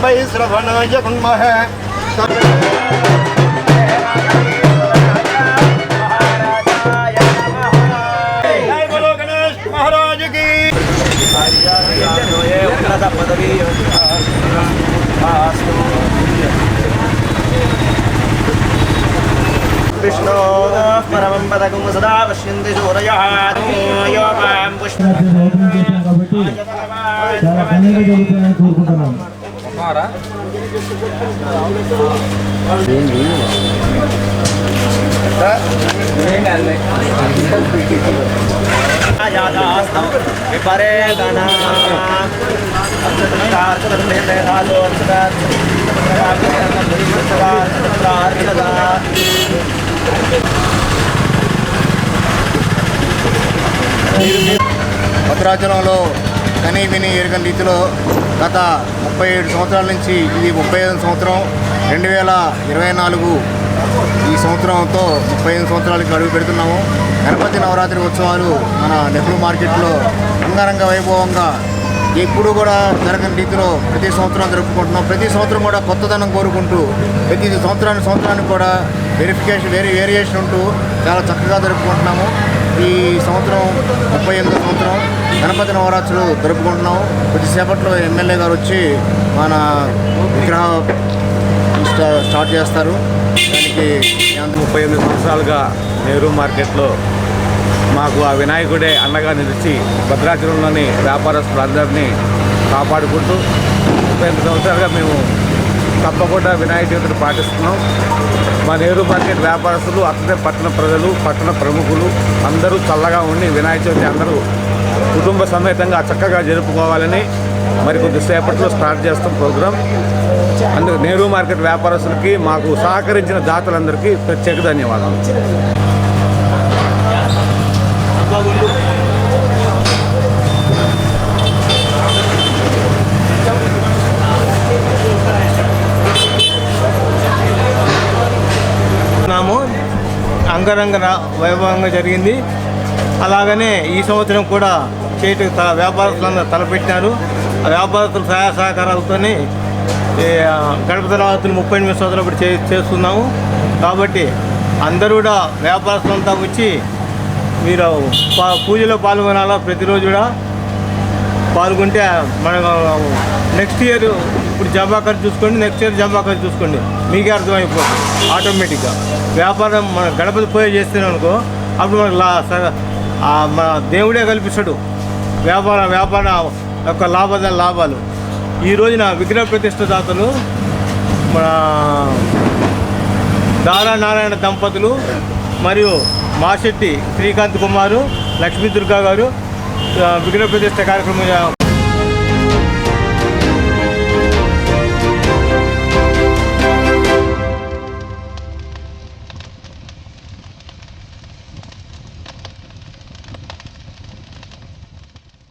वै श्रवणाय कुर्मः। जय बोलो गणेश महाराज की। विष्णु परमं पदकं सदा पश्यन्ति सूरयः योगां पुष्पं विपरे गणा భద్రాచలంలో కనీ విని ఎరుగని రీతిలో గత 37 సంవత్సరాల నుంచి ఇది 35వ సంవత్సరం 2024 ఈ సంవత్సరంతో 35 సంవత్సరాలకి అడుగు పెడుతున్నాము. గణపతి నవరాత్రి ఉత్సవాలు మన నెహ్రూ మార్కెట్లో అంగరంగ వైభవంగా ఎప్పుడు కూడా జరగని రీతిలో ప్రతి సంవత్సరం జరుపుకుంటున్నాం. ప్రతి సంవత్సరం కూడా కొత్తదనం కోరుకుంటూ ప్రతి సంవత్సరానికి కూడా వేరియేషన్ ఉంటూ చాలా చక్కగా జరుపుకుంటున్నాము. ఈ సంవత్సరం 38వ సంవత్సరం గణపతి నవరాత్రులు జరుపుకుంటున్నాము. కొద్దిసేపట్లో ఎమ్మెల్యే గారు వచ్చి మన విగ్రహ స్టార్ట్ చేస్తారు. దానికి 38 సంవత్సరాలుగా నెహ్రూ మార్కెట్లో మాకు ఆ వినాయకుడే అండగా నిలిచి భద్రాచలంలోని వ్యాపారస్తులందరినీ కాపాడుకుంటూ 38 సంవత్సరాలుగా మేము తప్పకుండా వినాయక చవితిని పాటిస్తున్నాం. మా నెహ్రూ మార్కెట్ వ్యాపారస్తులు అట్లనే పట్టణ ప్రజలు పట్టణ ప్రముఖులు అందరూ చల్లగా ఉండి వినాయక చవితి అందరూ కుటుంబ సమేతంగా చక్కగా జరుపుకోవాలని మరి కొద్దిసేపట్లో స్టార్ట్ చేస్తాం ప్రోగ్రాం. అందుకు నెహ్రూ మార్కెట్ వ్యాపారస్తులకి మాకు సహకరించిన దాతలందరికీ ప్రత్యేక ధన్యవాదాలు. అంగరంగ వైభవంగా జరిగింది. అలాగనే ఈ సంవత్సరం కూడా వ్యాపారస్తులందరూ తలపెట్టినారు. ఆ వ్యాపారస్తుల సహాయ సహకారాలతోనే గణపతి నవరాత్రులు 38 సంవత్సరాలు ఇప్పుడు చేస్తున్నాము. కాబట్టి అందరూ కూడా వ్యాపారస్తులంతా వచ్చి మీరు పూజలో పాల్గొనాలా. ప్రతిరోజు కూడా పాల్గొంటే మన నెక్స్ట్ ఇయర్ ఇప్పుడు జమా ఖర్చు చూసుకోండి, నెక్స్ట్ ఇయర్ జమా ఖర్చు చూసుకోండి, మీకే అర్థమైపోతుంది ఆటోమేటిక్గా. వ్యాపారం మన గణపతి పూజ చేస్తున్నాం అనుకో, అప్పుడు మనకు మన దేవుడే కల్పిస్తాడు వ్యాపార యొక్క లాభాలు. ఈ రోజున విగ్రహ ప్రతిష్ఠ దాతలు మన దారా నారాయణ దంపతులు మరియు మాశెట్టి శ్రీకాంత్ కుమారు, లక్ష్మీ దుర్గా గారు విగ్రహ ప్రతిష్ఠ కార్యక్రమం